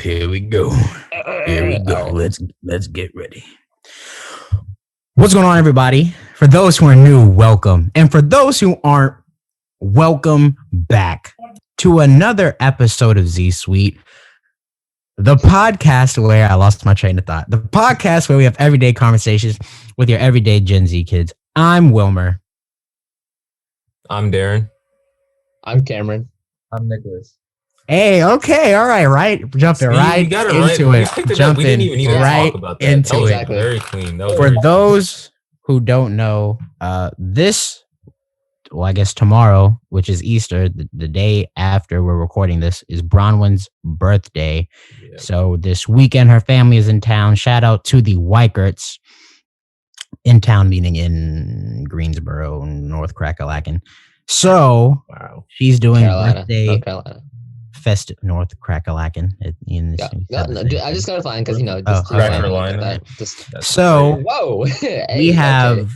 Here we go. Here we go. Let's get ready. What's going on, everybody? For those who are new, welcome. And for those who aren't, welcome back to another episode of Z Suite, the podcast where I lost my train of thought. The podcast where we have everyday conversations with your everyday Gen Z kids. I'm Wilmer. I'm Darren. I'm Cameron. I'm Nicholas. Hey, okay, all right, jumping right into it. Jumping right into it. Very clean. For those who don't know, I guess tomorrow, which is Easter, the day after we're recording this, is Bronwyn's birthday. Yeah. So this weekend, her family is in town. Shout out to the Weikerts. In town, meaning in Greensboro, North Crackalacken. So she's doing birthday North Crackalacken. I just gotta find because whoa. We have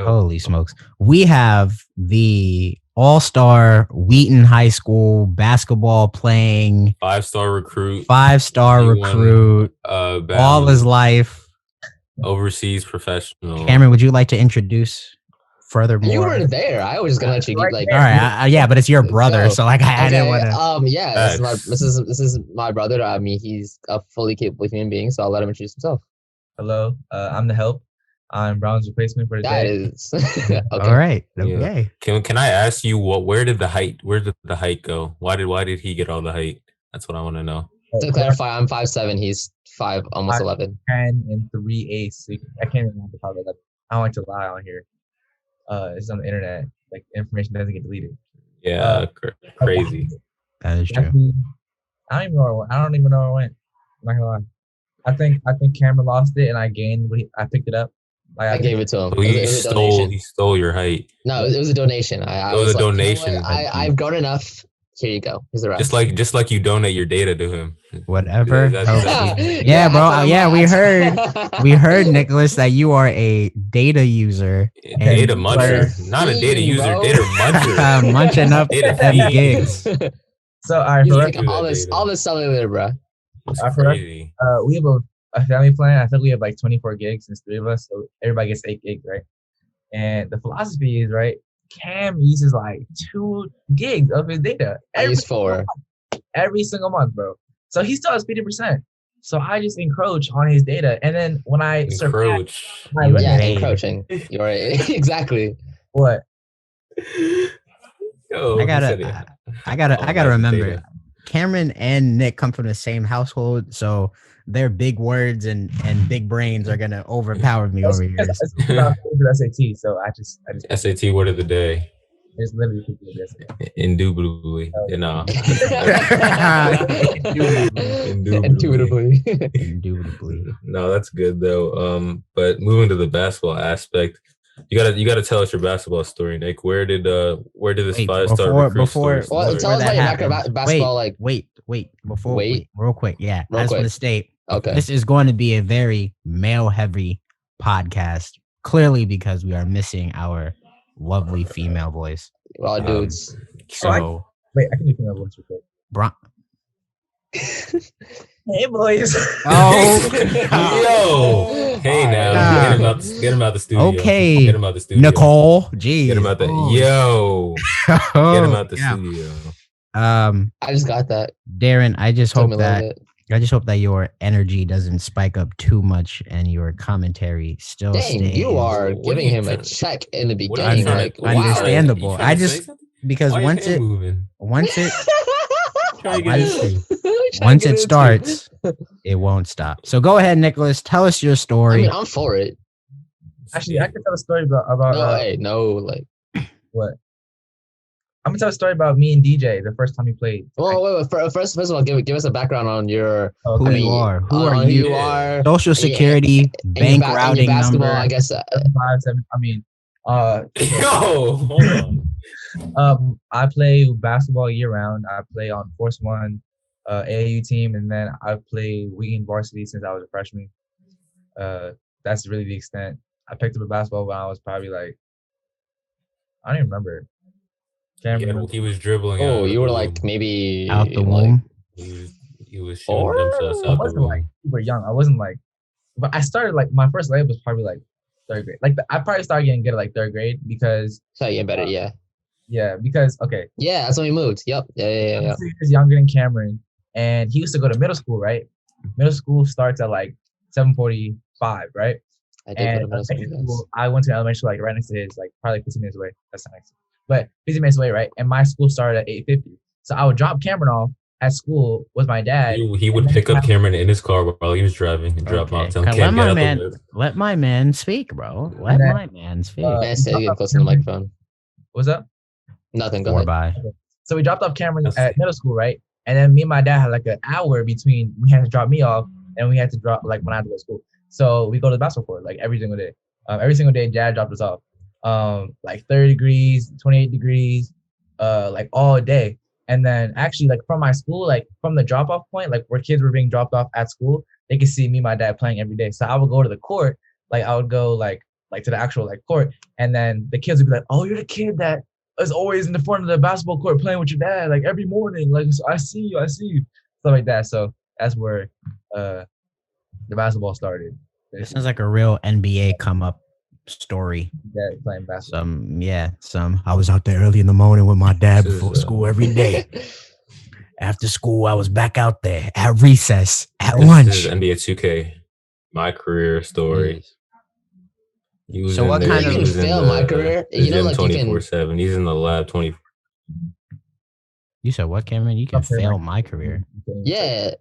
holy smokes. We have the all-star Wheaton High School basketball playing five-star recruit, all his life. Overseas professional. Cameron, would you like to introduce furthermore? You weren't there. I was just gonna let you all right. Yeah, but it's your brother, so like I didn't want to. This is my brother. I mean, he's a fully capable human being, so I'll let him introduce himself. Hello, I'm the help. I'm Brown's replacement for today. Okay. All right. Okay. Yeah. Can I ask you where did the height go? Why did he get all the height? That's what I want to know. To clarify, I'm 5'7". He's 5, almost 11. 10 and 3/8. I can't remember how that. I don't like to lie on here. It's on the internet. Like information doesn't get deleted. Yeah, crazy. That is true. I don't even know where I went. I'm not gonna lie. I think Cameron lost it and I gained. I picked it up. I gave it to him. So he stole your height. No, it was a donation. It was a donation. I've grown enough. Here you go. Here's the rest. Just like you donate your data to him. Whatever. Yeah, bro. Yeah, we heard Nicholas that you are a data user. Data muncher. Not a data user, data muncher. Munching up them gigs. So all this cellular, bro. We have a family plan. I think we have like 24 gigs since 3 of us, so everybody gets 8 gigs, right? And the philosophy is, right, Cam uses like 2 gigs of his data. I use 4. Every single month, bro. So he still has 50%. So I just encroach on his data. And then when I encroaching. You're right. Exactly. What? I gotta remember. Cameron and Nick come from the same household, so their big words and big brains are gonna overpower me over here. SAT, so I just SAT word of the day. It's literally indubitably. Indubitably. No, that's good though. But moving to the basketball aspect, you gotta tell us your basketball story, Nick. Where did this 5-star recruit start? Well, tell us about your basketball. Wait, real quick. Yeah, I just want to state. Okay. This is going to be a very male-heavy podcast, clearly because we are missing our lovely female voice. Well, dudes. I can do female voice real quick. Hey, boys. Oh, yo. Hey, now. Get him out the studio. Okay. Get him out the studio. Nicole. Geez. Get him out the yo. Get him out the studio. I just got that. Darren, I just hope that your energy doesn't spike up too much and your commentary still stays. You are giving him a check in the beginning. Understandable. Wow. I just because once it once it starts, it won't stop. So go ahead, Nicholas. Tell us your story. I mean, I'm for it. Actually, I can tell a story about what? I'm gonna tell a story about me and DJ the first time we played. Well, first of all, give us a background on your who you are. Who are you? You are social security, bank routing basketball, number. I guess. 5, 7. I mean, yo, hold on. I play basketball year round. I play on Force One, AAU team, and then I play Wheaton varsity since I was a freshman. That's really the extent. I picked up a basketball when I was probably like, I don't even remember. He was dribbling. Oh, you were like maybe out the womb. He was shooting Or- jump shots I out the wasn't like room. super young. I wasn't like, but I started like my first layup was probably like third grade. Like I probably started getting good at like third grade because So you get better, yeah. because okay, Yeah, that's when we moved. Yep. Yeah. I'm 3 years younger than Cameron, and he used to go to middle school, right? Middle school starts at like 7:45, right? I did go to And middle school. elementary Yes. school, I went to elementary school like right next to his, like probably 15 minutes away. That's not next, but 15 minutes away, right? And my school started at 8:50, so I would drop Cameron off at school with my dad. He would pick up Cameron in his car while he was driving and drop him Okay. off. Tell him, Cam, get out the way. Let my man speak, bro. Let then, my man speak. Man, say get close to the microphone. What's up? Nothing. Go 4 ahead. by. So we dropped off Cameron That's- at middle school, right? And then me and my dad had like an hour between we had to drop me off and we had to drop like when I had to go to school. So we go to the basketball court like every single day. Every single day, Dad dropped us off. Like 30 degrees, 28 degrees, like all day. And then actually, like from my school, like from the drop off point, like where kids were being dropped off at school, they could see me and my dad playing every day. So I would go to the court, like I would go like to the actual like court, and then the kids would be like, "Oh, you're the kid that is always in the front of the basketball court playing with your dad, like every morning. Like so I see you, stuff like that." So that's where the basketball started. This sounds like a real NBA come up story. Dad playing basketball. Some. I was out there early in the morning with my dad This is, before school every day. After school, I was back out there at recess, at This lunch. is NBA 2K. My career story. He was So in what there, kind he of- was in fail the- my career? the You know, gym like, you can- 24/7. He's in the lab 24. You said what, Cameron? You can Okay, fail like- my career. Yeah,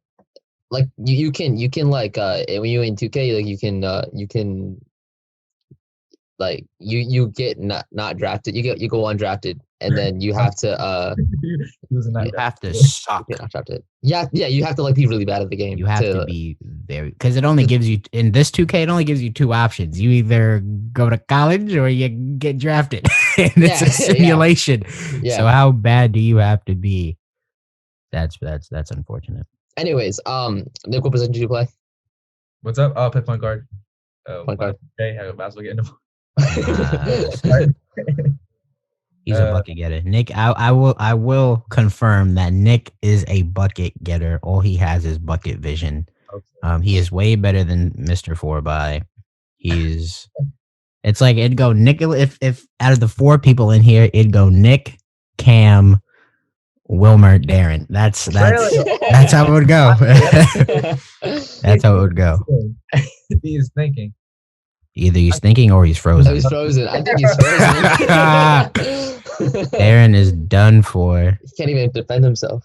like you can like when you in 2K, like you can like you get not drafted, you go undrafted, and then you have to He was in that You draft. have to Yeah. suck. get not drafted. Yeah, you have to like be really bad at the game. You have to be very, because it only gives you in this 2K. It only gives you 2 options. You either go to college or you get drafted. And it's Yeah, a simulation. Yeah. So how bad do you have to be? That's unfortunate. Anyways, Nick, what position did you play? What's up? Oh, play point guard. Point guard. Okay, have a basketball getting the He's a bucket getter. Nick, I will confirm that Nick is a bucket getter. All he has is bucket vision. He is way better than Mr. 4x. It's like it'd go Nicholas if out of the 4 people in here, it'd go Nick, Cam, Wilmer, Darren. That's how it would go. That's how it would go. He is thinking. Either he's thinking or he's frozen. He's frozen. I think he's frozen. Darren is done for. He can't even defend himself.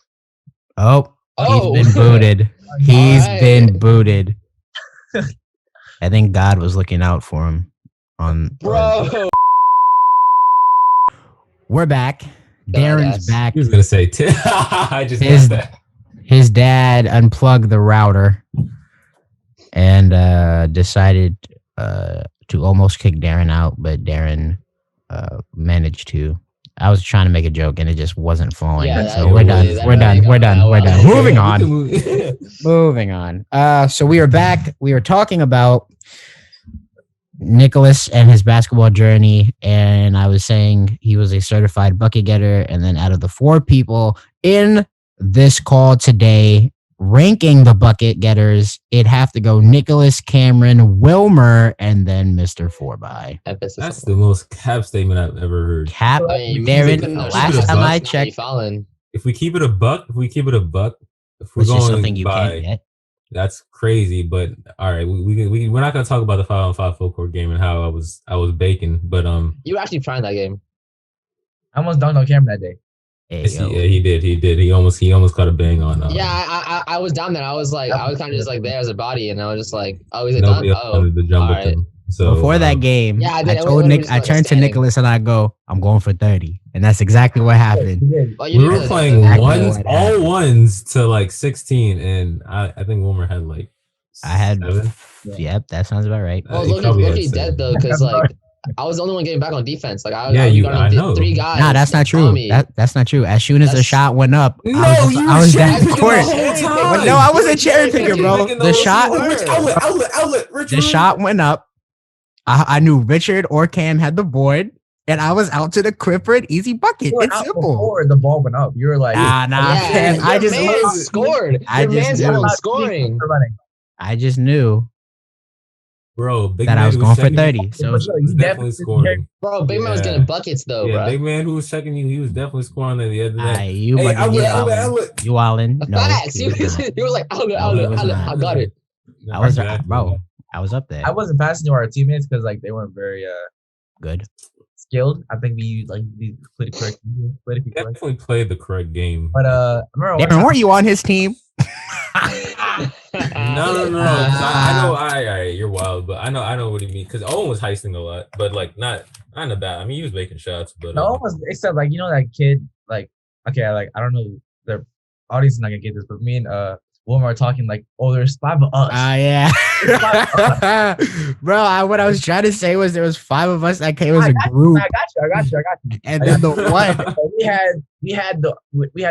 Oh, Oh. he's been booted. He's Alright. been booted. I think God was looking out for him. Bro. We're back. Darren's Badass. back. He was gonna say, I just His- got that. His dad unplugged the router and decided to almost kick Darren out, but Darren managed to. I was trying to make a joke and it just wasn't flowing. Yeah, So that we're done. really- that We're really done. got We're done. that We're well. done. Moving We on. can move- Moving on. So we are back. We were talking about Nicholas and his basketball journey, and I was saying he was a certified bucket getter. And then out of the 4 people in this call today, ranking the bucket getters, it'd have to go Nicholas, Cameron, Wilmer, and then Mr. 4x. Emphasis. That's the most cap statement I've ever heard. Cap, I mean, Darren, you last last time I checked, If we keep it a buck, if we're which is going something you by, can't get. that's crazy. But all right, we're not gonna talk about the 5-on-5 full court game and how I was baking. But You were actually trying that game. I almost dunked on camera that day. Hey, yes, yo. he did. He almost caught a bang on. Yeah, I was down there. I was kind of just like there as a body, and I was just like, oh, he's a nobody dunk. else Oh, wanted to jump with alright. him. So Before that game, Yeah, I I did. told We Nick, just I turned to understanding. Nicholas and I go, I'm going for 30. And that's exactly what happened. He did. Oh, you we did were really playing good. Exactly ones, what all happened. ones to like 16, and I think Wilmer had like I had, 7. yep, that sounds about right. Well, He probably had Loki's 7. dead though, because like I was the only one getting back on defense. Like I Yeah, was you- guarding I know. 3 guys. Nah, that's not on true. me. That's not true. As soon as the That's- shot went up, No, I was cherry down picking court. the whole time. But no, I wasn't cherry picking, picking. bro. Picking The shot, whole Rich time. outlet. Rich the shot went up. I knew Richard or Cam had the board, and I was out to the crib for an easy bucket. You were It's out simple. before the ball went up. You were like, Nah, Yeah, man. I your just man knew. scored. I Your just man's knew. on scoring. I just knew Bro, big that man I was who going for checking you 30. So was definitely scoring. Bro, Big Man was Yeah. getting buckets though, Yeah, bro. big man who was checking you, he was definitely scoring at the end of that. you Hey, bugging, you wildin'. No, Facts. he was not. He was like, No, he was not. I got it. I was Exactly. bro. I was up there. I wasn't passing to our teammates because like they weren't very Good. skilled. I think we politically correct. Definitely played the correct game. But I remember Darren, weren't you on his team? No. I know, you're wild, but I know what you mean. Because Owen was heisting a lot, but like not in a bad. I mean, he was making shots, but no, except like that kid. Like, okay, like I don't know, the audience is not gonna get this, but me and Wilmer are talking like, oh, there's 5 of us. Yeah. Bro, what I was trying to say was there was 5 of us that came as a group. I got you. And then the one we had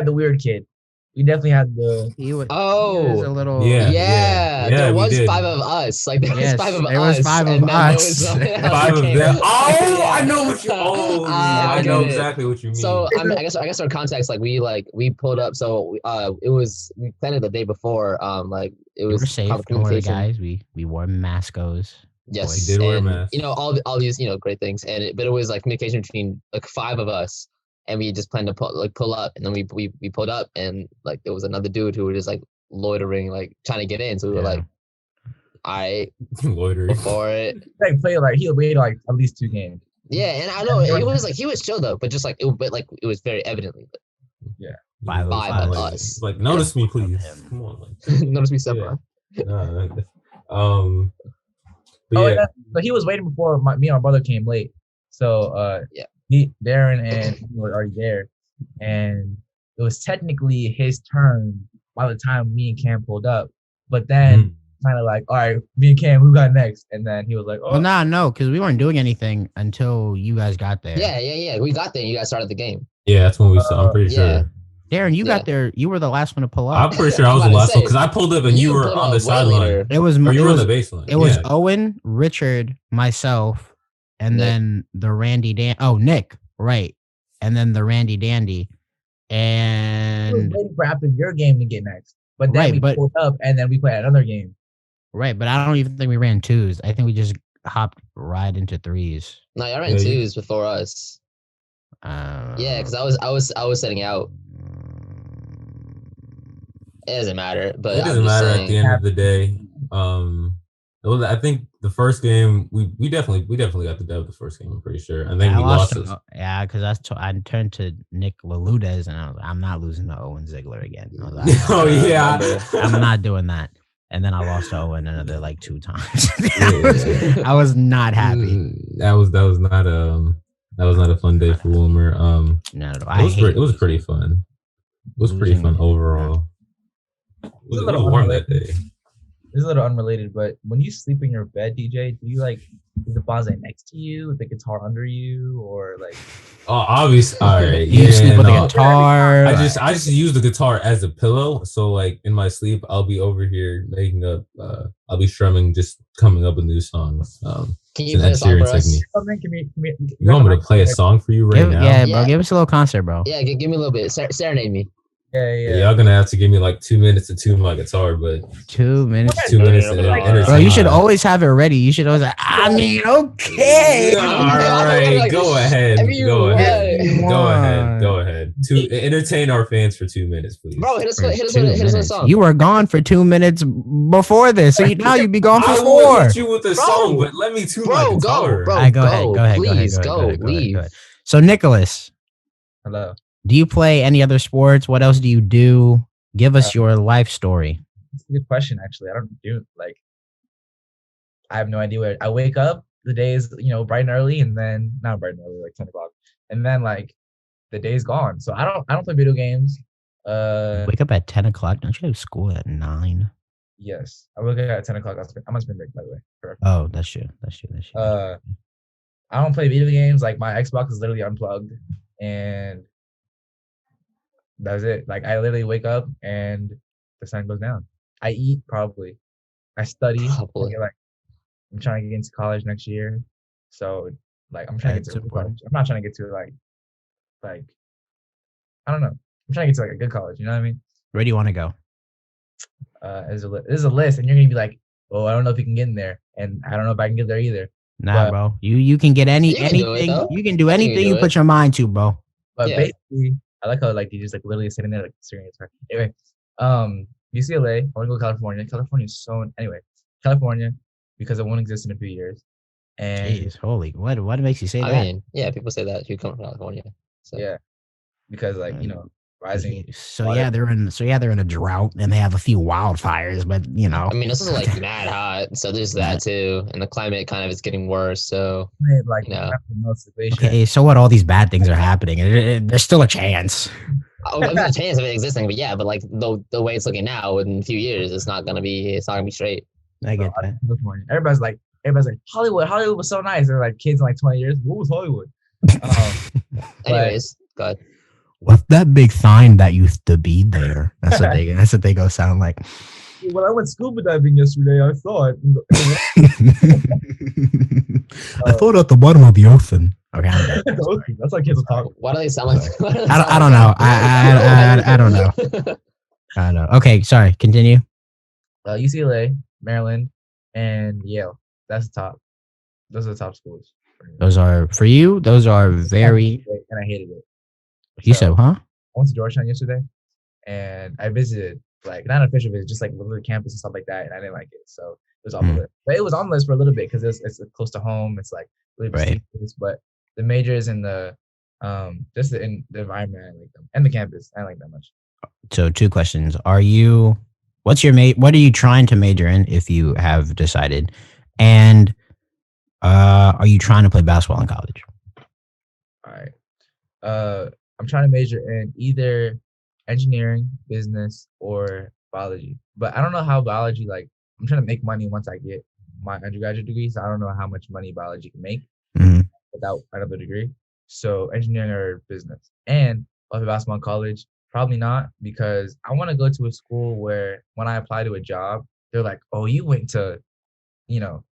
the weird kid. We definitely had the. he was a little. Yeah, there was we did. 5 of us. Like there was 5 of us. There was 5 of us. 5 of them. Oh, I know what you. Oh, I know exactly what you mean. So I guess our context, like we pulled up. So we planned it the day before. Like it was safe. Don't worry, guys. We wore mascos. Yes, we did wear masks. All these great things, but it was like communication between like 5 of us. And we just planned to pull up, and then we pulled up, and like there was another dude who was just like loitering, like trying to get in. So we were like, "All right, loitering for it." Like play like he played like at least 2 games. Yeah, and I know he was chill though, but just like it was very evidently. Yeah, 5 of us. Like notice me, please. Come on, like, notice me, Sephiroth. But he was waiting before me and my brother came late. So Darren and he were already there, and it was technically his turn by the time me and Cam pulled up. But then kind of like, all right, me and Cam, who got next? And then he was like, oh, well, no, because we weren't doing anything until you guys got there. Yeah. We got there. You guys started the game. Yeah, that's when we saw. I'm pretty sure. Darren, you got there. You were the last one to pull up. I'm pretty sure I was the last one because I pulled up and you were on the sideline. It was you were on the baseline. It was Owen, Richard, myself. And then the Randy Nick, right. And then the Randy Dandy. And we were waiting for after your game to get next. But then we pulled up and then we played another game. Right, but I don't even think we ran 2s. I think we just hopped right into 3s. No, I ran 2s before us. Yeah, because I was setting out. It doesn't matter, but it doesn't matter at the end of the day. I think the first game we definitely got the dub the first game. I'm pretty sure, and then we lost it. Yeah, because I turned to Nick Laludez, and I was like, I'm not losing to Owen Ziegler again. I was like, I'm not doing that. And then I lost to Owen another like 2 times. I was not happy. That was not a fun day for Wilmer. No, it was pretty fun. It was pretty fun overall. It was a little warm that day. This is a little unrelated, but when you sleep in your bed, DJ, do you is the bonsai next to you, with the guitar under you, or like? Oh, obviously. All right. You sleep with a guitar. I just use the guitar as a pillow. So like in my sleep, I'll be over here making up. I'll be strumming, just coming up with new songs. Can you play a song for us? You want me to play a song for you right now? Yeah, bro. Give us a little concert, bro. Yeah, give me a little bit. Serenade me. Yeah. Y'all gonna have to give me like 2 minutes to tune my guitar, but 2 minutes. 2 minutes. Bro, you should always have it ready. You should always. Okay. All right, go ahead. Go ahead. To entertain our fans for 2 minutes, please. Bro, hit us with a song. You were gone for 2 minutes before this, so now you'd be gone for 4. I will hit you with a song, but let me tune my guitar. Go ahead. Please go. Leave. So, Nicholas. Hello. Do you play any other sports? What else do you do? Give us your life story. It's a good question, actually. I don't do I have no idea what I wake up. The day is, bright and early, and then not bright and early, like 10 o'clock, and then the day's gone. So I don't play video games. Wake up at 10 o'clock. Don't you have school at 9? Yes, I wake up at 10 o'clock. I'm on spring break, by the way. Correct. Oh, that's true. I don't play video games. Like my Xbox is literally unplugged, and that's it. I literally wake up and the sun goes down. I eat probably. I study. I'm trying to get into college next year, so Like I'm trying to get That's to a good important. college. I'm not trying to get to like I don't know. I'm trying to get to like a good college. You know what I mean? Where do you want to go? There's a list, and you're gonna be like, oh, I don't know if you can get in there, and I don't know if I can get there either. Nah, But bro. You can get You can do it, anything. though. You can do I think you can anything do you it. put your mind to, bro. But Yeah. basically, I like how like they just like literally sitting there like staring at her. Anyway, UCLA. I want to go to California. California is so anyway. California because it won't exist in a few years. And Jeez, holy, what makes you say I that? mean, yeah, people say that you come from California. So yeah, because like rising. So water. yeah, they're in a drought and they have a few wildfires, but you know, I mean, this is like mad hot, so there's that too, and the climate kind of is getting worse. So Like you know. okay, so what? All these bad things are happening, and there's still a chance. There's a chance of it existing, but yeah, but like the way it's looking now, in a few years, it's not gonna be straight. I get that. California. Everybody's like Hollywood. Hollywood was so nice. They're like kids in like 20 years. What was Hollywood? Anyways, go ahead. What's that big sign that used to be there? That's what they go sound like. When I went scuba diving yesterday, I saw it. I thought at the bottom of the ocean. Okay, I'm done. That's how kids talk. Why do they sound like? I don't know. I don't know. I don't know. Okay, sorry. Continue. UCLA, Maryland, and Yale. That's the top. Those are the top schools. Those are for you. Those are very. And I hated it. You said, huh? I went to Georgetown yesterday, and I visited like not an official visit, just like little campus and stuff like that, and I didn't like it. So it was on the list. But it was on the list for a little bit because it's close to home. It's like really prestigious. But the majors and the just the environment, I like them, and the campus, I like that much. So 2 questions. What are you trying to major in if you have decided? And are you trying to play basketball in college? All right. I'm trying to major in either engineering, business, or biology. But I don't know how biology, like, I'm trying to make money once I get my undergraduate degree. So I don't know how much money biology can make without another degree. So engineering or business. And I'll play basketball in college. Probably not, because I want to go to a school where when I apply to a job, they're like, oh, you went to,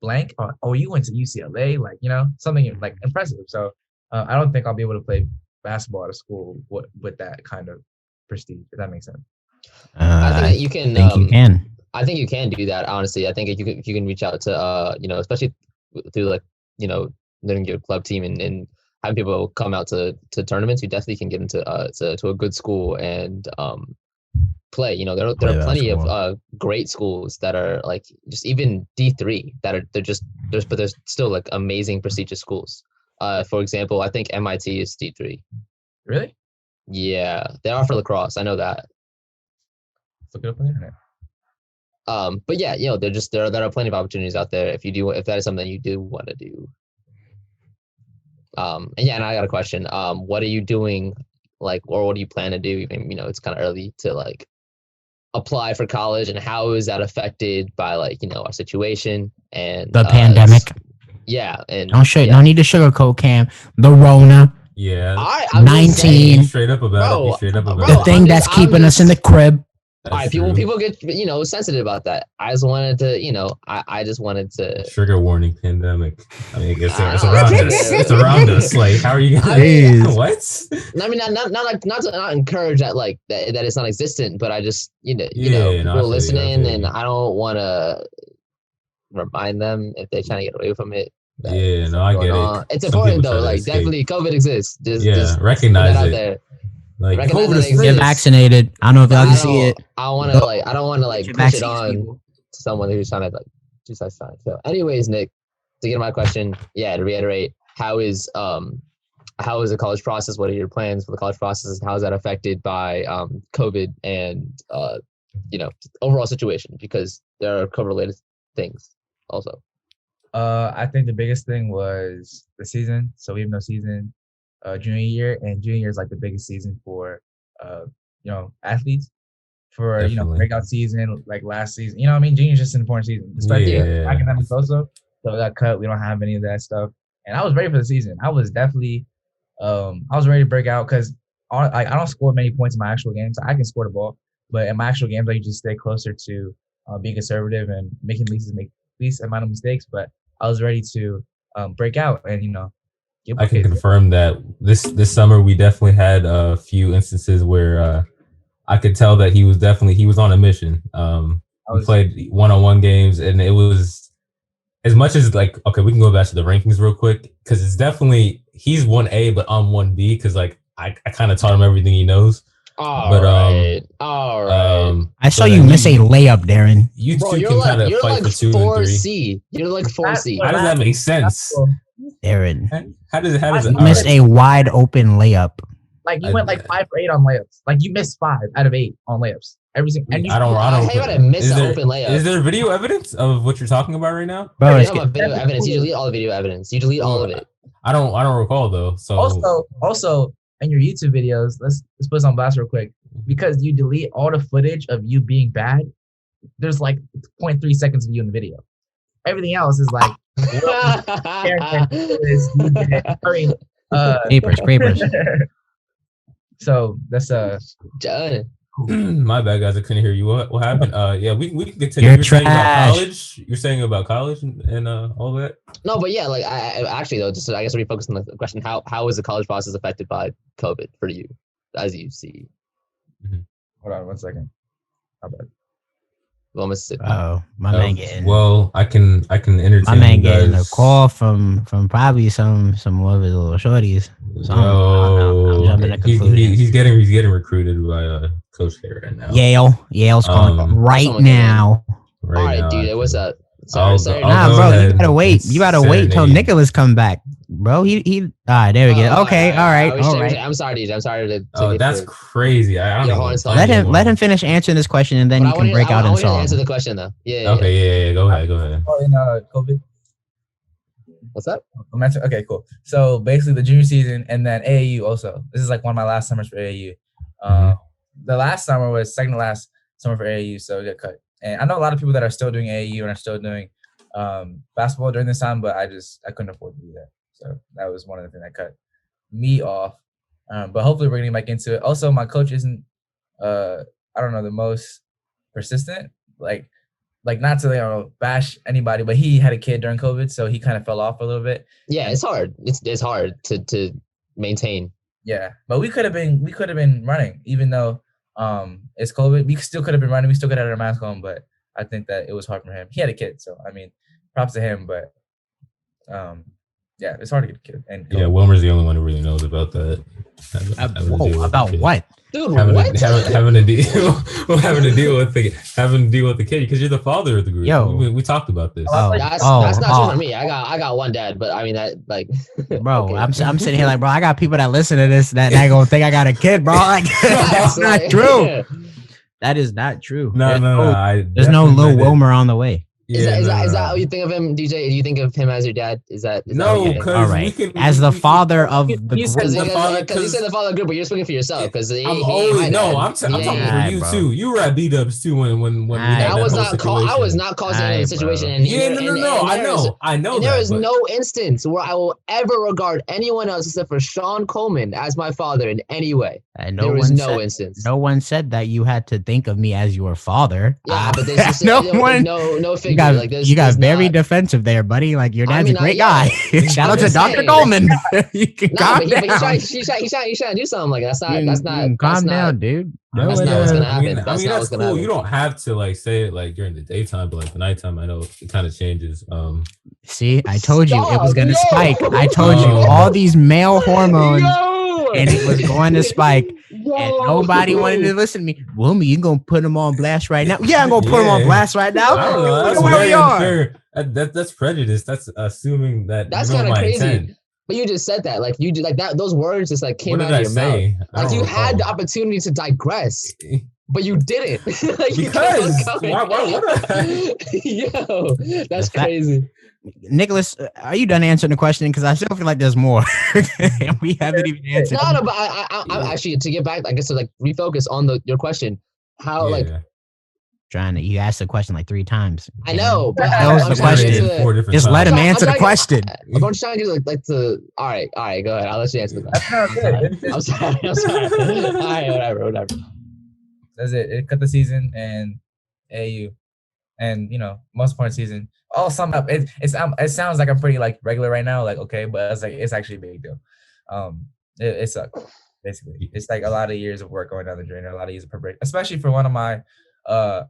blank. Or, oh, you went to UCLA. Like, something like impressive. So I don't think I'll be able to play basketball at a school with that kind of prestige, if that makes sense. I think that you can. You can. I think you can do that. Honestly, I think if you can reach out to especially through like learning your club team and having people come out to tournaments, you definitely can get into to a good school and play. There are plenty of great schools that are like just even D3 that are but there's still like amazing prestigious schools. For example, I think MIT is D3. Really? Yeah, they are for lacrosse. I know that. Look it up on the internet. But yeah, there are plenty of opportunities out there if that is something you do want to do. And I got a question. What are you doing, like, or what do you plan to do? Even it's kind of early to like apply for college, and how is that affected by like our situation and the pandemic? Yeah, and no need to sugarcoat, Cam. The Rona. Yeah, I'm 19. Be straight up about it. The thing that's keeping us in the crib. All right, people get sensitive about that. I just wanted to I just wanted to trigger warning pandemic. I mean, it's around us. It's around us. Like, how are you gonna what? I mean, not encourage that like that it's non-existent, but I just people listening, and I don't want to remind them if they're trying to get away from it. Yeah, no, I get it. It's important though. Like, definitely, COVID exists. Just recognize out it. There. Like, get vaccinated. I don't know if y'all can see it. I don't want to push it on to someone who's trying to like do such time. So, anyways, Nick, to get to my question, to reiterate, how is the college process? What are your plans for the college process, and how is that affected by COVID and overall situation? Because there are COVID-related things also. I think the biggest thing was the season. So we have no season junior year, and junior year is like the biggest season for athletes for Definitely. Breakout season, like last season. Junior is just an important season, especially academics also. So we got cut. We don't have any of that stuff, and I was ready for the season. I was definitely I was ready to break out because I don't score many points in my actual games. I can score the ball, but in my actual games I just stay closer to being conservative and making least amount of mistakes. But I was ready to break out, and I can confirm that this summer we definitely had a few instances where I could tell that he was on a mission. We played one-on-one games, and it was as much as like, okay, we can go back to the rankings real quick because it's definitely he's 1A, but I'm 1B because like I kind of taught him everything he knows. All right. I saw you miss a layup, Darren. You two can kind of fight for 2 and 3. 4C. You're like 4C. How does that make sense, Darren? How does it? You missed a wide open layup. Like you went like 5 for 8 on layups. Like you missed 5 out of 8 on layups. Everything. I don't. How about I miss an open layup? Is there video evidence of what you're talking about right now? Bro, video evidence. You delete all the video evidence. You delete all of it. I don't recall though. So also in your YouTube videos, let's put this on blast real quick. Because you delete all the footage of you being bad, there's like 0.3 seconds of you in the video. Everything else is like papers. So that's Done. My bad, guys. I couldn't hear you. What happened? Yeah, we can continue. You're trash. About college. You're saying about college and all that. No, but yeah, like I actually though, just I guess refocus on the question: how is the college process affected by COVID for you, as you see? Hold on 1 second. How bad? Well, Mississippi. My man getting. Well, I can entertain. My man getting a call from probably some of his little shorties. So I'm jumping to conclusions. He's getting recruited by Coach K right now. Yale's calling right now. All right, dude. What's up? Sorry. Nah, bro, you gotta wait. You gotta wait till Nicholas come back, bro. He. All right, there we go. Okay, all right. I'm sorry, DJ. I'm sorry to. Oh, that's crazy. I don't know. Let him finish answering this question, and then you can break out in song. I want to answer the question though. Yeah. Okay. Yeah. Go ahead. Oh, in COVID. What's up? Okay, cool. So basically, the junior season, and then AAU also. This is like one of my last summers for AAU. The last summer was second to last summer for AAU, so it got cut. And I know a lot of people that are still doing AAU and are still doing basketball during this time, but I couldn't afford to do that. So that was one of the things that cut me off. But hopefully we're getting back into it. Also, my coach isn't, I don't know, the most persistent. Like not to bash anybody, but he had a kid during COVID, so he kind of fell off a little bit. Yeah, it's hard. It's hard to maintain. Yeah, but we could have been running, even though it's COVID. We still could have been running. We still could have had our mask on, but I think that it was hard for him. He had a kid, so I mean, props to him. But yeah, it's hard to get a kid. And yeah, Wilmer's the only one who really knows about that. About what? Dude, having what? Having to deal with the kid because you're the father of the group. Yo, we talked about this. That's not true for me. I got one dad, but I mean that like. Bro, okay. I'm sitting here like, bro, I got people that listen to this that gonna think I got a kid, bro. Like that's not true. That is not true. No. There's no Lil Wilmer on the way. Is that how you think of him, DJ? Do you think of him as your dad? Is that no? All right. As the father of the group. Because you said the father of the group, but you're speaking for yourself. Because I'm talking for you too. You were at B-Dubs too when we had I was not causing any situation. I know. There is no instance where I will ever regard anyone else except for Sean Coleman as my father in any way. There is no instance. No one said that you had to think of me as your father. Yeah, but there's no figure. You got very defensive there, buddy. Like your dad's a great guy. Shout out to Dr. Coleman. You can calm down. He's trying to do something like that. That's not. Calm down, dude. That's not what's gonna happen. That's cool. You don't have to like say it like during the daytime, but like the nighttime, I know it kind of changes. See, I told you it was gonna spike. I told you all these male hormones. And it was going to spike, and nobody wanted to listen to me. Wilmy, you gonna put him on blast right now? Yeah, I'm gonna put him on blast right now. That's very unfair. That's prejudice. That's assuming that that's kind of crazy. Intent. But you just said that, like you did, like that. Those words just like came out of your mouth. Like you had the opportunity to digress, but you didn't. Like, because why would I? Yo, that's crazy. Nicholas, are you done answering the question? Because I still feel like there's more, and we haven't even answered. No, but I'm actually to get back. I guess to like refocus on your question. How you asked the question like 3 times. I know, but that was the question. Just let him answer the question. I'm trying to like to. All right, go ahead. I'll let you answer the question. I'm sorry. All right, whatever. That's it. It cut the season and AU. And most part of the season, all summed up, it sounds like I'm pretty like regular right now, like okay, but it's actually a big deal. It sucks. Basically, it's like a lot of years of work going down the drain, a lot of years of preparation, especially for one of my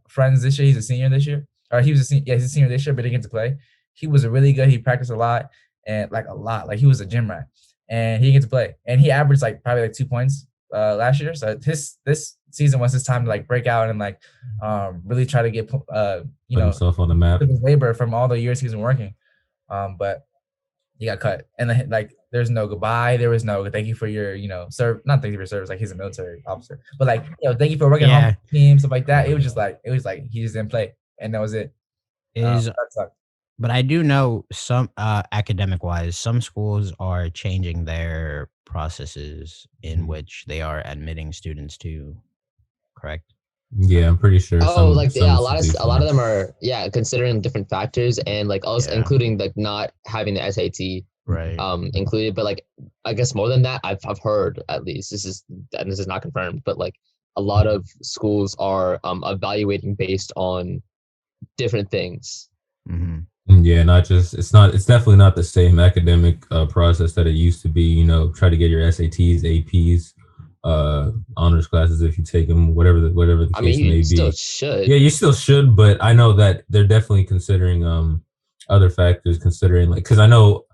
friends this year. He's a senior this year, or he was a senior. Yeah, he's a senior this year, but he didn't get to play. He was really good. He practiced a lot, and like a lot. Like he was a gym rat, and he didn't get to play. And he averaged like probably like 2 points last year. So this season was his time to like break out and like really try to get put himself on the map. His labor from all the years he's been working, but he got cut. And then, like there's no goodbye. There was no thank you for your not thank you for your service. Like he's a military officer, but like thank you for working on the team, stuff like that. It was like he just didn't play, and that was it. That sucked. But I do know some academic wise, some schools are changing their processes in which they are admitting students to. Correct? Yeah, I'm pretty sure. A lot of them are considering different factors and like also including like not having the SAT included, but like I guess more than that, I've heard, at least this is not confirmed, but like a lot of schools are evaluating based on different things. Mm-hmm. Yeah, it's definitely not the same academic process that it used to be. Try to get your SATs, APs, honors classes if you take them, whatever the case may be. You still should. Yeah, you still should, but I know that they're definitely considering other factors, considering like, because I know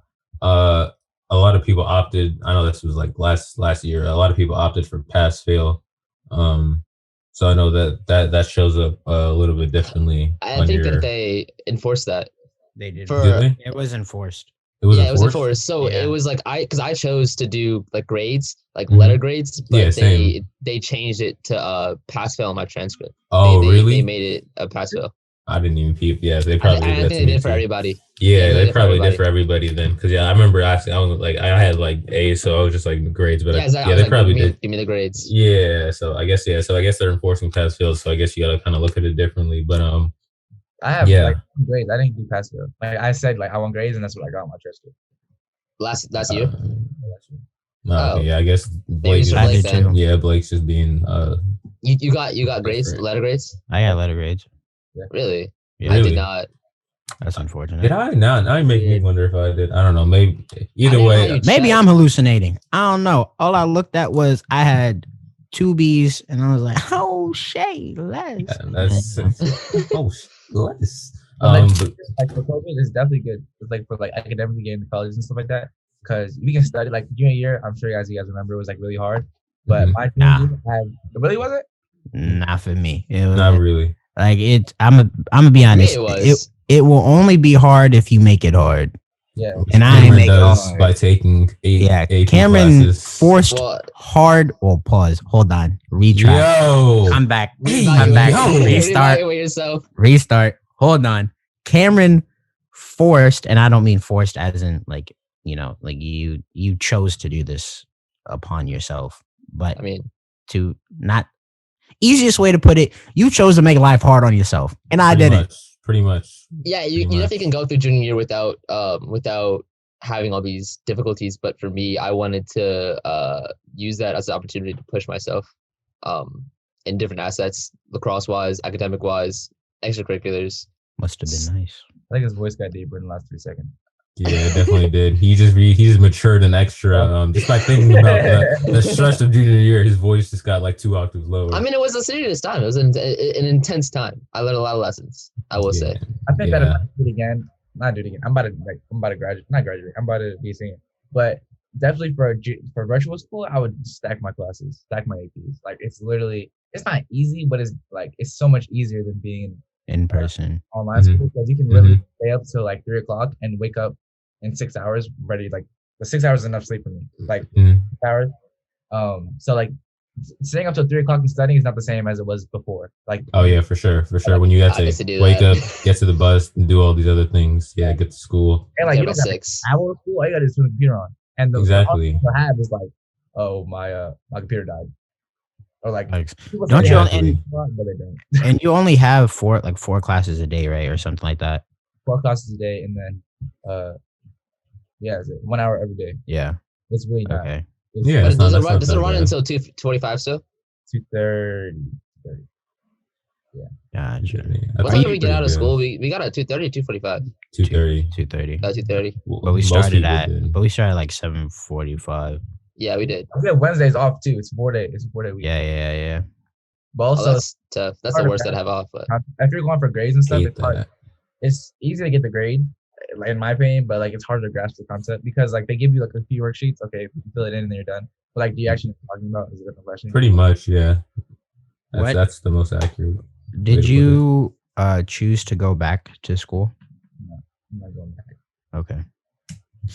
a lot of people opted. I know this was like last year. A lot of people opted for pass fail. So I know that shows up a little bit differently. I think that they enforced that. They did. Did it was enforced. It was enforced. So it was like because I chose to do like grades, like letter grades, but they changed it to pass fail on my transcript. Oh, really? They made it a pass fail. I didn't even peep. Yeah, they probably did. I think they did for everybody. Yeah, they probably did for everybody then. Because I remember I was like, I had like A's, so I was just like grades, but they probably did. Give me the grades. Yeah, so I guess they're enforcing pass fails. So I guess you gotta kind of look at it differently. But I have like grades. I didn't do pass fail. Like I said, like I want grades, and that's what I got on my transcript. Last year. Okay, I guess Blake's just being You got grades, letter grades? I got letter grades. Yeah. Really? Yeah, I did not. That's unfortunate. Did I? Now you make me wonder if I did. I don't know. Maybe either way. Maybe I'm hallucinating. I don't know. All I looked at was I had 2 B's, and I was like, "Oh, Shay, less." Yeah, that's less. Like for COVID, it's definitely good. It's like for like academically getting to colleges and stuff like that, because we can study. Like junior year, I'm sure you guys remember, it was like really hard. But my junior year, it really wasn't. Not for me. It was, not really. Like it. I'm gonna be honest. It will only be hard if you make it hard. Yeah, and I ain't make it hard by taking Cameron classes. Forced hard. Well, pause. Hold on. Retry. Yo, I'm back. I'm back. Restart. Hold on. Cameron forced, and I don't mean forced as in like like you chose to do this upon yourself, but I mean to not. Easiest way to put it, you chose to make life hard on yourself, and I didn't. Pretty much. Yeah, you definitely can go through junior year without having all these difficulties. But for me, I wanted to use that as an opportunity to push myself in different assets, lacrosse wise, academic wise, extracurriculars. Must have been nice. I think his voice got deeper in the last 3 seconds. Yeah, it definitely did. He just matured an extra. Just by thinking about the stress of junior year, his voice just got like 2 octaves lower. I mean, it was a serious time. It was an intense time. I learned a lot of lessons, I will say. I think that if I do it again, not do it again. I'm about to graduate. Not graduate. I'm about to be a senior. But definitely for virtual school, I would stack my classes, stack my APs. Like it's not easy, but it's so much easier than being in person online school, because you can really stay up till like 3 o'clock and wake up in 6 hours ready. Like the 6 hours is enough sleep for me, like 6 hours. So like staying up till 3 o'clock and studying is not the same as it was before. Like oh yeah, for sure. When you have to wake up, get to the bus, and do all these other things, get to school. And like you don't have to travel to school, all you got to turn the computer on. And the exactly I have is like, oh my computer died. Or like don't you and you only have 4 classes a day, right, or something like that? 4 classes a day, and then it's 1 hour every day. Yeah, it's really not. Okay. Does it run until 2:45 still? 2:30. Gotcha. What time did we get out of school? We got at 2:30, 2:45. 2:30. 2:30. 2:30. But we started like 7:45. Yeah, we did. We have Wednesdays off too. It's 4 day. It's a 4 day week. Yeah. But also, that's tough. That's the worst that I have off. But if you're going for grades and stuff, it's hard. It's easy to get the grade, in my opinion, but like it's hard to grasp the concept because like they give you like a few worksheets. Okay, if you fill it in and then you're done. But like, do you actually know what I'm talking about? Is it a question? Pretty much, yeah. That's the most accurate. Did you choose to go back to school? No, I'm not going back. Okay.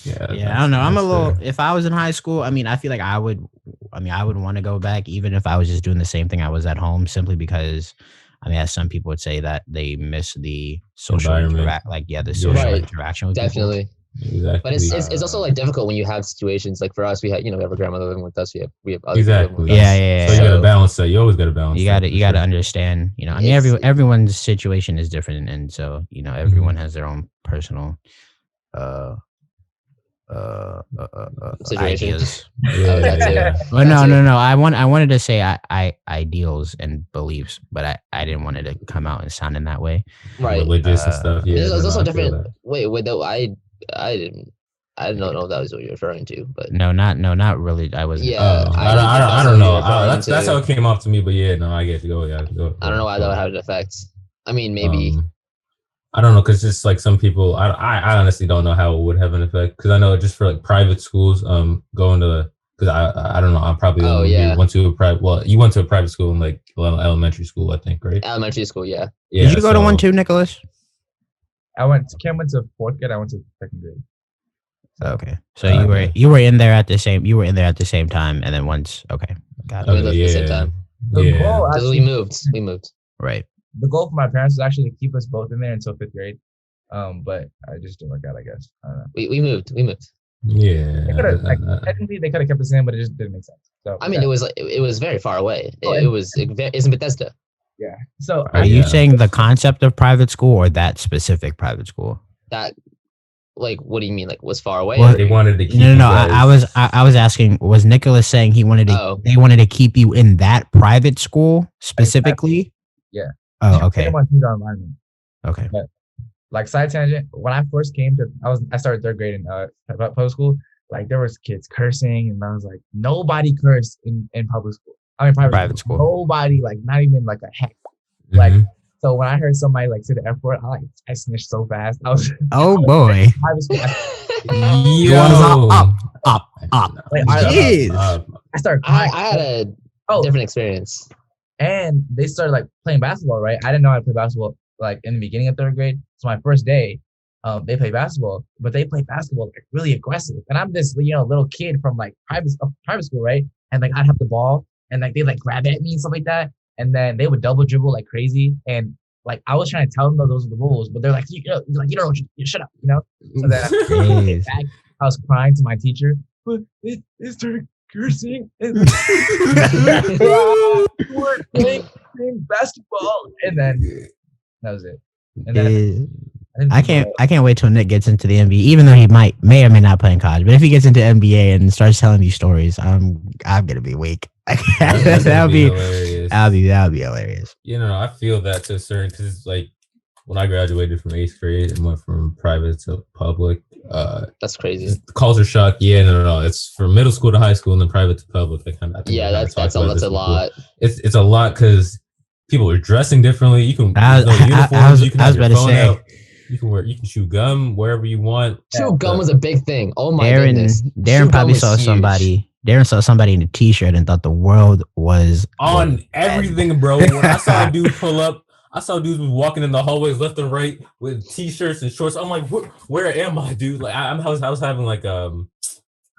Yeah, I don't know. I'm a little. If I was in high school, I mean, I feel like I would want to go back, even if I was just doing the same thing I was at home, simply because, I mean, as some people would say that they miss the social interaction with definitely. people. Exactly. But it's also like difficult when you have situations like for us, we have a grandmother living with us. We have other exactly. people Yeah. So you gotta balance that. You always gotta balance. You gotta understand. I mean, everyone's situation is different, and so everyone has their own personal ideas. Yeah. Well, no. I wanted to say ideals and beliefs, but I didn't want it to come out and sound in that way. Right. Religious and stuff. Yeah. It's also different. Wait, though I don't know if that was what you're referring to, but not really. I wasn't. Yeah. I don't know. That's how it came off to me. But yeah, no, I get to go. Yeah, go. I don't know why that would have an effect. I mean, maybe. I don't know, because just like some people, I honestly don't know how it would have an effect. Because I know just for like private schools, going to, because I don't know, I'm probably went to a private. Well, you went to a private school in like elementary school, I think, right? Elementary school, yeah. Did you go to one too, Nicholas? Cam went to fourth grade. I went to second grade. Okay, so you were in there at the same time, and then once got it. We left at the same time. Because we moved. Right. The goal for my parents was actually to keep us both in there until fifth grade, but I just didn't work out. I guess I don't know. We moved. Yeah. Technically, they could have kept us in, but it just didn't make sense. So I mean, it was very far away. It's in Bethesda. Yeah. So are you saying the concept of private school or that specific private school? That, like, what do you mean? Like, was far away? Well, they wanted to keep No. I was asking. Was Nicholas saying they wanted to keep you in that private school specifically? Yeah. Oh, okay. Okay. But, like, side tangent. When I first came to, I started third grade in public school. Like, there was kids cursing, and I was like, nobody cursed in public school. I mean, private school. Nobody, like, not even like a heck. Like, so when I heard somebody like say the F word, I snitched so fast. I was boy. Up. Like, I started crying. I had a different experience. And they started like playing basketball, right? I didn't know how to play basketball like in the beginning of third grade. So my first day, they played basketball, but they played basketball like really aggressive. And I'm this little kid from like private school, right? And like I'd have the ball, and like they'd like grab at me and stuff like that, and then they would double dribble like crazy. And like I was trying to tell them that those are the rules, but they're like, you don't know, shut up, So then I was crying to my teacher, but it started cursing and we're playing basketball, and then that was it. And then I can't wait till Nick gets into the NBA, even though he may or may not play in college. But if he gets into NBA and starts telling these stories, I'm gonna be weak. That'll be hilarious. That'll be hilarious. I feel that to a certain, because like when I graduated from 8th grade and went from private to public, that's crazy. Culture shock. Yeah, no. It's from middle school to high school and then private to public. That's a lot. It's a lot because people are dressing differently. You can uniforms. You can have your phone out. You can chew gum wherever you want. Chew gum was a big thing. Oh my goodness. Darren probably saw somebody. Darren saw somebody in a t-shirt and thought the world was on everything, bro. When I saw a dude pull up, I saw dudes walking in the hallways left and right with t-shirts and shorts. I'm like, where am I, dude? Like, I was having like I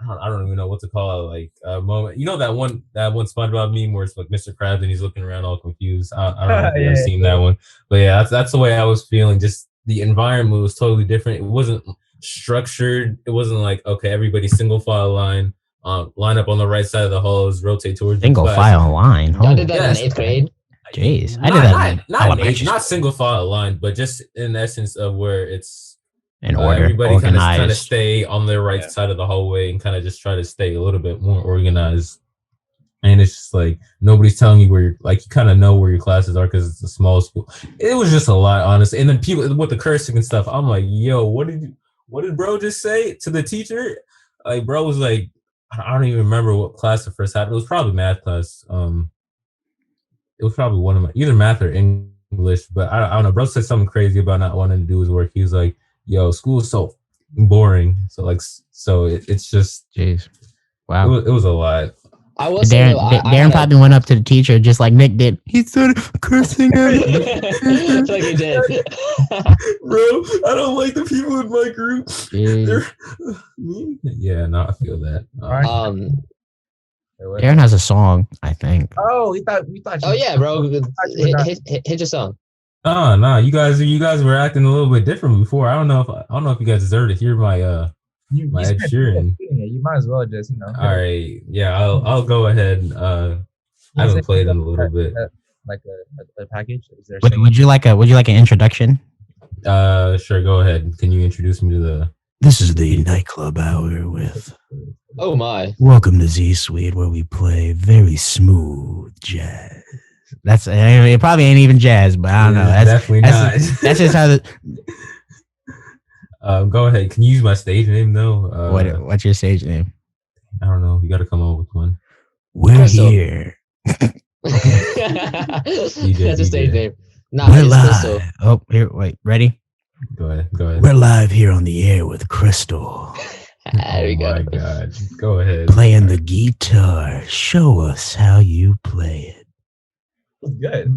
don't even know what to call it, like a moment. That one SpongeBob meme where it's like Mr. Krabs and he's looking around all confused. I don't know if you've ever seen that one, but yeah, that's the way I was feeling. Just the environment was totally different. It wasn't structured. It wasn't like, okay, everybody single file line up on the right side of the halls, rotate towards single file line. Y'all did that in 8th grade. Jeez, I did that. Not single file line, but just in essence of where it's in order. Everybody kind of stay on their right side of the hallway and kind of just try to stay a little bit more organized. and it's just like nobody's telling you where you're, like you kind of know where your classes are because it's a small school. It was just a lot, honestly. And then people with the cursing and stuff. I'm like, yo, what did bro just say to the teacher? Like, bro was like, I don't even remember what class the first had. It was probably math class. It was probably one of my either math or English, but I don't know. Bro said something crazy about not wanting to do his work. He was like, yo, school is so boring. So it's just, jeez, wow. It was a lot. I will say though, Darren probably went up to the teacher just like Nick did. He started cursing at him. Like he did. Bro, I don't like the people in my group. Yeah, no, I feel that. Darren has a song, I think. Oh, we thought. Oh yeah, bro. Hit your song. Oh no, you guys were acting a little bit different before. I don't know if you guys deserve to hear my my Ed Sheeran. You might as well just All right, yeah, I'll go ahead. I haven't played in a little bit. Like a package. Is there would you like an introduction? Sure, go ahead. Can you introduce me to the? This is the nightclub hour with. Oh my! Welcome to Z Suite, where we play very smooth jazz. That's it. Probably ain't even jazz, but I don't know. That's definitely not. That's just how the. Go ahead. Can you use my stage name though? What's your stage name? I don't know. You got to come up with one. We're here. That's a stage name. Nah, we're live. Crystal. Oh, here. Wait. Ready? Go ahead. We're live here on the air with Crystal. There we go. Oh my God. Go ahead. Playing the guitar. Show us how you play it. That's good.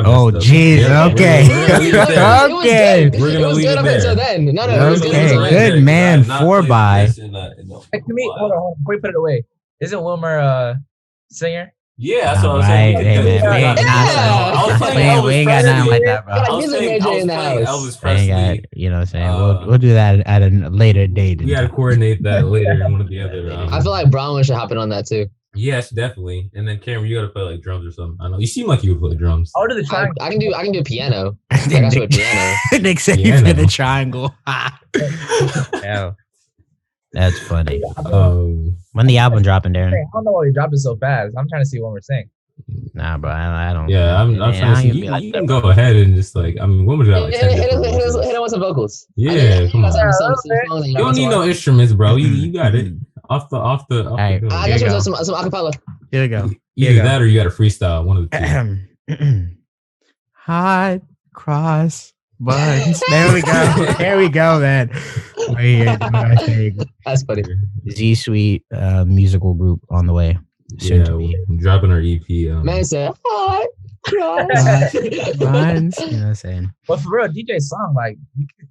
Oh, jeez. Yeah, okay. Okay. We're gonna leave it there. Until then. No. Okay. Good man. 4x. Hey, to me, hold on. Before you put it away, isn't Wilmer a singer? Yeah, that's what I was saying. Hey, man, we ain't got nothing like that, bro. I was playing Elvis Presley. You know what I'm saying? We'll do that at a later date. We gotta coordinate that later in one of the other. I feel like Bronwyn should hop in on that too. Yes, definitely. And then Cameron, you gotta play like drums or something. I know you seem like you would play drums. I'll do the triangle. I can do piano. I got you a piano. Nick said he's in the triangle. Yeah. That's funny. When the album dropping, Darren? I don't know why you dropped it so fast. I'm trying to see what we're saying. Nah, bro, I don't. Yeah, I'm trying to see. You can go ahead and just like, I mean, when was that? Like hit him with some vocals. Yeah, come on. You don't need no instruments, bro. You got it. Off the. All right, I got you some acapella. Here we go. Either that or you got a freestyle. One of the two. Hot cross buns. There we go, man. That's funny. Z Suite musical group on the way. Soon to be. Dropping our EP. Man said, hot cross buns. You know what I'm saying? But for real, DJ's song, like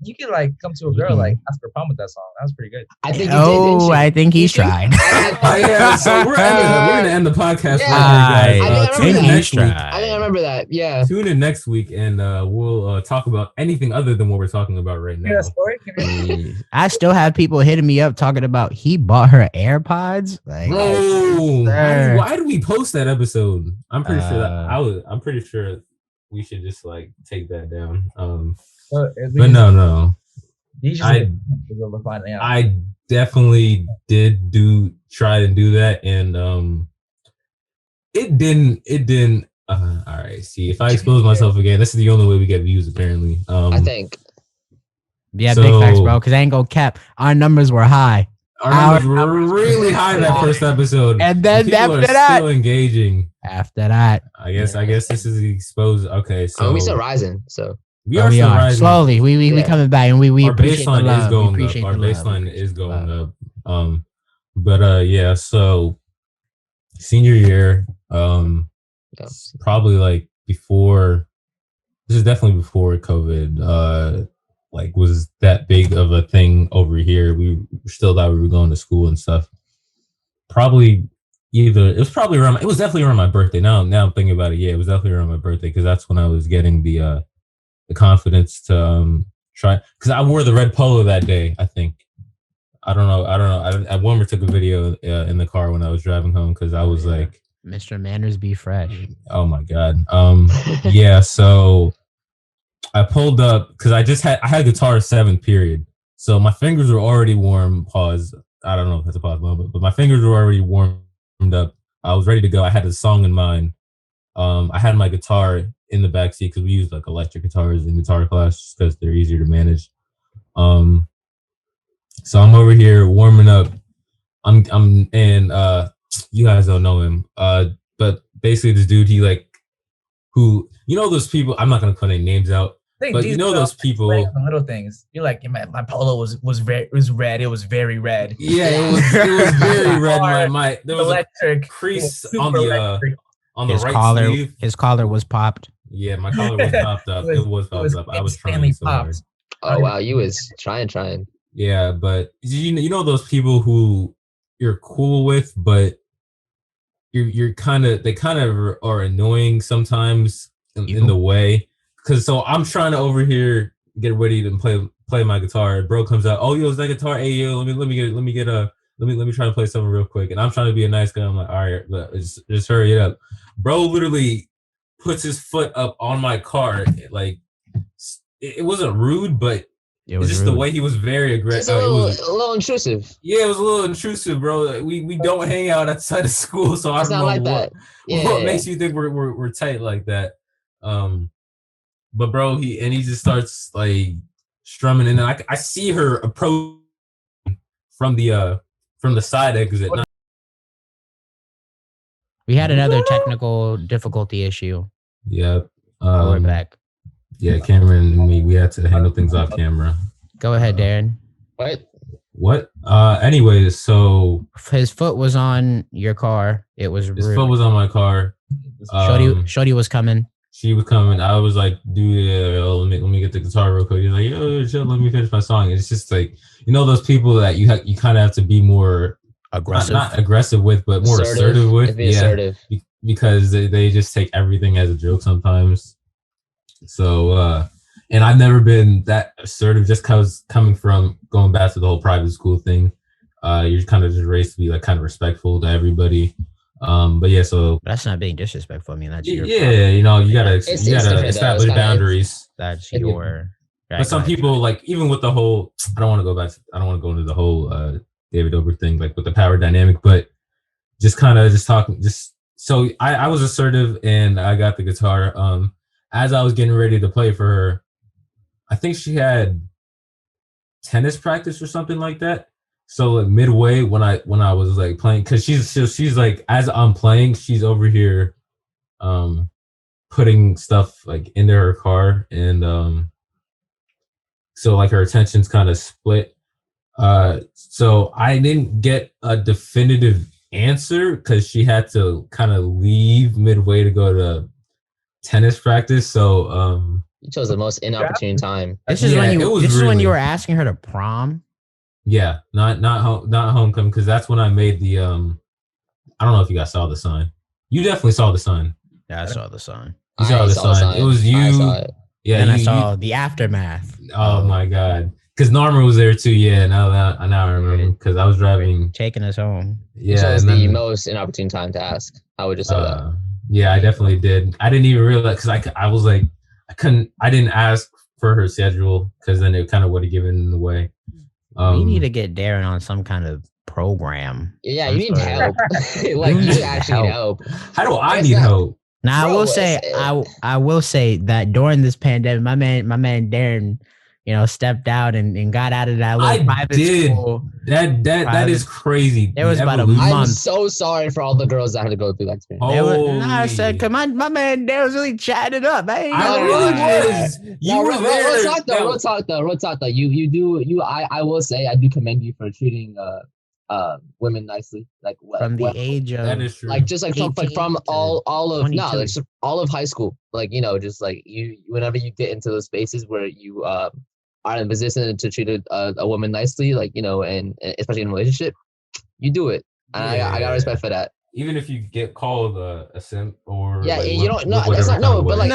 you can like come to a girl like ask for a problem with that song. That was pretty good. I think I think he's tried. Yeah, so we're gonna end the podcast. Yeah. Guys. Tune in next week. I think I remember that. Yeah. Tune in next week, and we'll talk about anything other than what we're talking about right now. I still have people hitting me up talking about he bought her AirPods. Like, bro, why did we post that episode? I'm pretty sure that I'm pretty sure we should just like take that down. But no. I definitely did try to do that, and it didn't. All right, see, if I expose myself again, this is the only way we get views, apparently. I think. Yeah, big facts, bro. Because I ain't gonna cap. Our numbers were high. Our numbers were really high that first episode, and then people after are that, still engaging. After that, I guess this is the exposed. Okay, so we still rising. So we are still rising slowly. We coming back, and we our appreciate baseline the love. is going we up. Our baseline is going up. But yeah. So senior year, probably like before. This is definitely before COVID. Like was that big of a thing over here. We still thought we were going to school and stuff. Probably it was definitely around my birthday. Now I'm thinking about it. Yeah, it was definitely around my birthday because that's when I was getting the confidence to try, because I wore the red polo that day. I think. I don't know. I Wilmer took a video in the car when I was driving home because I was like, Mr. Manners be fresh. oh my god. Yeah. So I pulled up because I had guitar 7th period, so my fingers were already warm. Pause. I don't know if that's a pause moment, but my fingers were already warmed up. I was ready to go. I had a song in mind. I had my guitar in the back seat because we use like electric guitars in guitar class because they're easier to manage. So I'm over here warming up. And you guys don't know him. But basically this dude, who, those people, I'm not gonna put any names out, but those people, the little things. You're like, my polo was red. It was very red. Yeah, it was very red. There was electric crease on the right sleeve. His collar was popped. Yeah, my collar was popped up. It was popped up. I was trying so hard. Oh wow, you was trying. Yeah, but those people who you're cool with, but they kind of are annoying sometimes in the way. Cause so I'm trying to over here get ready to play my guitar. Bro comes out, oh yo, is that guitar? Hey yo, let me try to play something real quick. And I'm trying to be a nice guy. I'm like, all right, just hurry it up. Bro literally puts his foot up on my car. Like it wasn't rude, but it was just rude. The way he was very aggressive. It was a little intrusive. Yeah, it was a little intrusive, bro. We don't hang out outside of school, so I don't know like what makes you think we're tight like that. But bro, he just starts like strumming, and then I see her approach from the side exit. We had another technical difficulty issue. Yep. We're back. Yeah, Cameron and me, we had to handle things off camera. Go ahead, Darren. What? Anyways, so his foot was on your car. It was his foot was on my car. Shorty was coming. She was coming. I was like, dude, let me get the guitar real quick. He's like, yo, chill, let me finish my song. It's just like, those people that you kind of have to be more aggressive, not aggressive with, but more assertive with. Yeah, assertive. Because they just take everything as a joke sometimes. So, and I've never been that assertive just because coming from going back to the whole private school thing. You're kind of just raised to be like kind of respectful to everybody. But yeah, so that's not being disrespectful. I mean, that's your you gotta establish boundaries. That's your. But some people, like, even with the whole, I don't want to go into the whole David Dobrik thing, like with the power dynamic, but just kind of talking. So I was assertive and I got the guitar. As I was getting ready to play for her, I think she had tennis practice or something like that. So like midway when I was like playing, because she's like, as I'm playing, she's over here putting stuff like into her car, and so like her attention's kind of split. So I didn't get a definitive answer because she had to kind of leave midway to go to tennis practice. So you chose the most inopportune time. This is when you were asking her to prom. Yeah, not homecoming, because that's when I made the I don't know if you guys saw the sign. You definitely saw the sign. Yeah, I saw the sign. You saw the sign. It was you. I saw it. Yeah, and I saw the aftermath. Oh my god. Because Norma was there too. Yeah, now I remember, because I was driving, taking us home. Yeah, so it was the most inopportune time to ask. I would just say that. Yeah, I definitely did. I didn't even realize, because I was like, I didn't ask for her schedule, because then it kind of would have given away. We need to get Darren on some kind of program. Yeah, you need help. Like, you actually need help. How do I need help? Now, I will say that during this pandemic, my man Darren, stepped out and got out of that little private school. That is crazy. It was about a month. I'm so sorry for all the girls that had to go through that experience. I said, come on, my man Darren was really chatting it up. I will say, I do commend you for treating women nicely, like from the age of, that is true. Like just like from all of high school, like just like you, whenever you get into those spaces where you are in a position to treat a woman nicely, like and especially in a relationship, you do it. And I got respect for that. even if you get called a simp or Yeah, like you don't. No, whatever that's not kind of no. But way.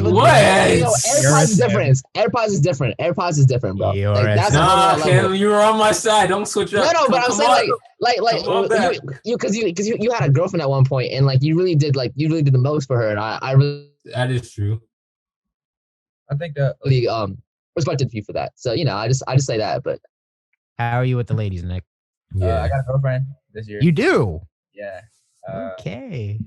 But What? AirPods is different. AirPods is different. AirPods is different, bro. You're Like a that's a whole Nah, nother level. Kim, you were on my side. Don't switch up. No, but I'm Come saying on. like Come on back. because you had a girlfriend at one point, and like you really did the most for her, and I really That is true. I think that respected you for that. So I just say that, but How are you with the ladies, Nick? Yeah. I got a girlfriend this year. You do. Yeah. Okay.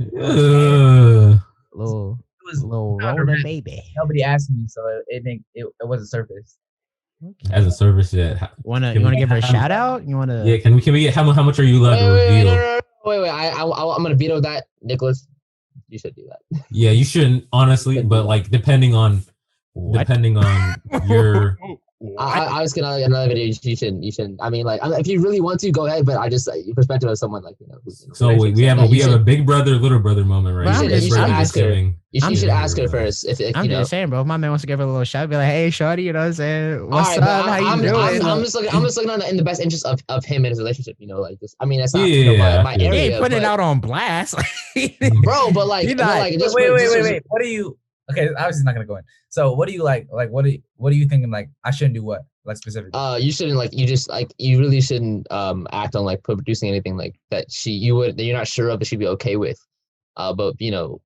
Little It was roller baby. nobody asked me, so it wasn't surfaced. As a service, yeah. You wanna give her a shout out? You wanna? Yeah. Can we get how much are you allowed to reveal? Wait. I'm gonna veto that, Nicholas. You should do that. Yeah, you shouldn't honestly, but like depending on your. I was gonna another video. You shouldn't. I mean, like, if you really want to, go ahead. But I just your perspective of someone like who's, So we have a big brother, little brother moment right Well, here. you should ask her. You I'm should just- ask her first. If I'm you know. just saying, bro. If my man wants to give her a little shout, be like, "Hey, shorty," you know what I'm saying? What's All right, up? but How you doing? I'm just looking on in the best interest of him and his relationship. Like this. I mean, that's not Yeah, my yeah. area. He ain't putting it but- out on blast, bro. But like, You're not- just Wait. What do you? Okay, obviously not gonna go in. So what do you like? Like, what are you thinking? Like, I shouldn't do what? Like specifically? You shouldn't you really shouldn't act on like producing anything like that that you're not sure of that she'd be okay with. But you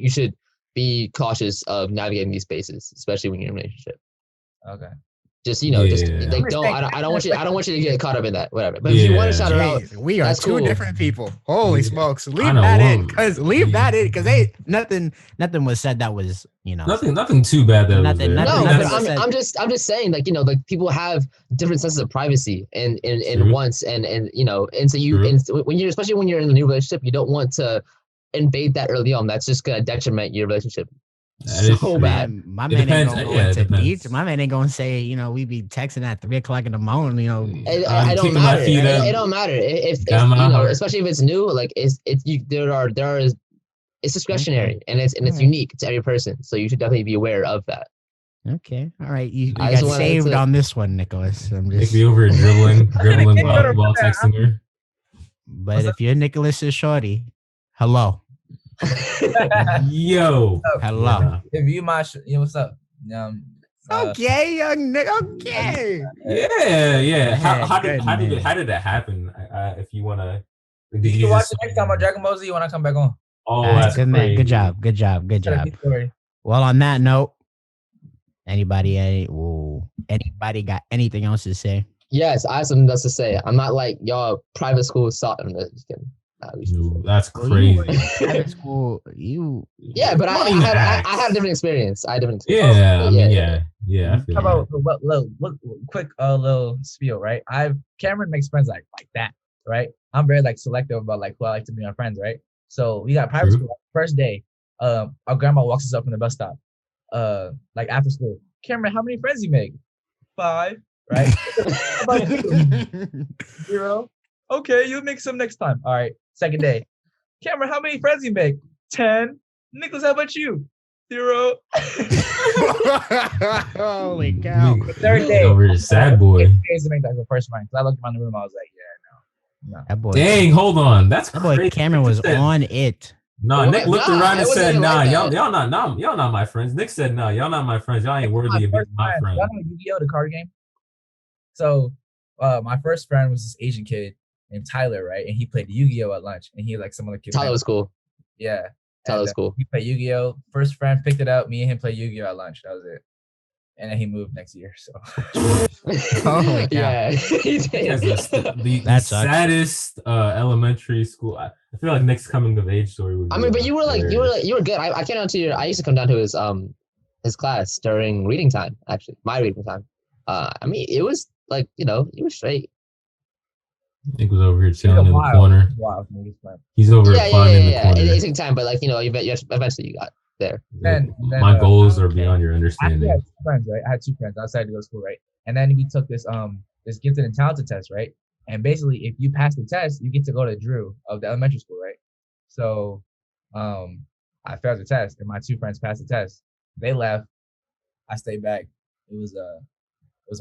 should be cautious of navigating these spaces, especially when you're in a relationship. Okay. Just Yeah. like I don't want you to get caught up in that, whatever. But if you want to shout her out, Jeez, we are that's two cool. different people. Holy Yeah. smokes! I Leave know, that in, well, because nothing was said that was Nothing too bad that was there. No, Nothing but was said. I'm just saying, like, like people have different senses of privacy and True. wants and so you True. and when you're especially when you're in a new relationship, you don't want to invade that early on. That's just gonna detriment your relationship That is so true. bad. My It man ain't depends. gonna go Yeah, it into depends. detail. My man ain't gonna say, we be texting at 3:00 in the morning. It I'm don't kicking my matter. feet up. It don't matter if Got my heart. especially if it's new. Like it's discretionary and it's Alright. unique to every person. So you should definitely be aware of that. Okay, all right. You I got just wanted saved to- on this one, Nicholas. I'm Nick just. be over here dribbling better while put that texting her. But if you're Nicholas's shorty, hello, Yo. hello. Yeah. If you what's up? Okay, young Nick. Okay. Yeah. How good did that happen? If you wanna, did You you can watch just? the next time on Dragon Ball Z when I come back on. Oh, All right, that's good man. Good crazy. job. Good job. Good Got a job. deep story. Well, on that note, anybody got anything else to say? Yes, I have something else to say. I'm not like y'all private school saw. I'm just kidding. Dude, that's Well, you were in crazy. private school. Yeah, but I had a different experience. I had a different experience. Yeah, I mean, yeah. I feel How about that. what quick little spiel, right? Cameron makes friends like that, right? I'm very like selective about like who I like to be my friends, right? So we got private True. school. First day, our grandma walks us up from the bus stop, like after school. Cameron, how many friends you make? 5, right? How about you? 0. Okay, you'll make some next time. All right. Second day, Cameron, how many friends you make? 10. Nicholas, how about you? 0. Holy cow! Nigga, Third day. over here, sad boy. To make that the first friend. Because I looked around the room, I was like, yeah, no. That boy, Dang, hold on. That's that boy crazy. Cameron was Nick said- on it. No, Nick looked Nah, around it and wasn't said, even "Nah, like y'all that. not my friends." Nick said, "Nah, y'all not my friends. Y'all ain't worthy of being my friend." Y'all know Yu-Gi-Oh, the card game? So, my first friend was this Asian kid named Tyler, right? And he played Yu-Gi-Oh at lunch, and he like some other kid. Tyler was cool. Yeah. Tyler was And, cool. He played Yu-Gi-Oh. First friend picked it up. Me and him played Yu-Gi-Oh at lunch. That was it. And then he moved next year. So Holy cow. Yeah. he Because did. the That sucks. saddest elementary school. I feel like Nick's coming of age story would be. I mean, but you were hilarious. good. I came down to I used to come down to his class during reading time. Actually, my reading time. I mean, it was like you were straight. Nick was over here chilling in the Wild. corner. Wow, niggas, man. He's over here Yeah. fun in the corner. It took time, but like eventually you got there. Then, My goals are beyond your I understanding. had 2 friends, right? I had 2 friends outside to go to school, right? And then we took this gifted and talented test, right? And basically, if you pass the test, you get to go to Drew of the elementary school, right? So, I failed the test, and my 2 friends passed the test. They left. I stayed back. It was a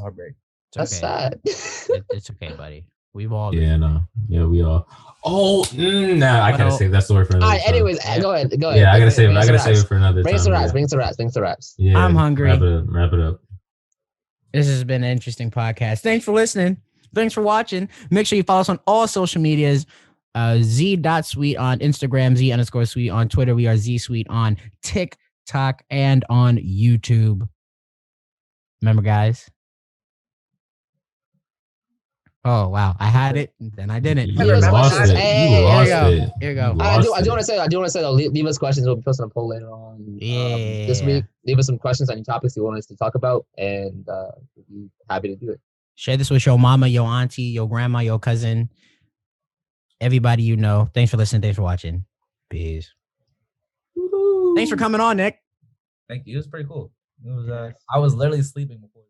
heartbreak. It's That's okay. sad. It's okay, buddy. We've all Yeah, no. Yeah, we all. Oh, nah, I gotta save that story for another All right. time. Anyways, go ahead. Yeah, I gotta save it for another Bring time. Bring us the raps. Yeah, I'm hungry. Wrap it up. This has been an interesting podcast. Thanks for listening. Thanks for watching. Make sure you follow us on all social medias. Z.Sweet on Instagram, Z_Sweet on Twitter. We are Z_Sweet on TikTok and on YouTube. Remember, guys? Oh, wow. I had it, then I didn't. You lost it. Here we go. I do want to say though, leave us questions. We'll be posting a poll later on this week. Leave us some questions on any topics you want us to talk about, and we'll be happy to do it. Share this with your mama, your auntie, your grandma, your cousin, everybody you know. Thanks for listening. Thanks for watching. Peace. Woo-hoo. Thanks for coming on, Nick. Thank you. It was pretty cool. It was. I was literally sleeping before.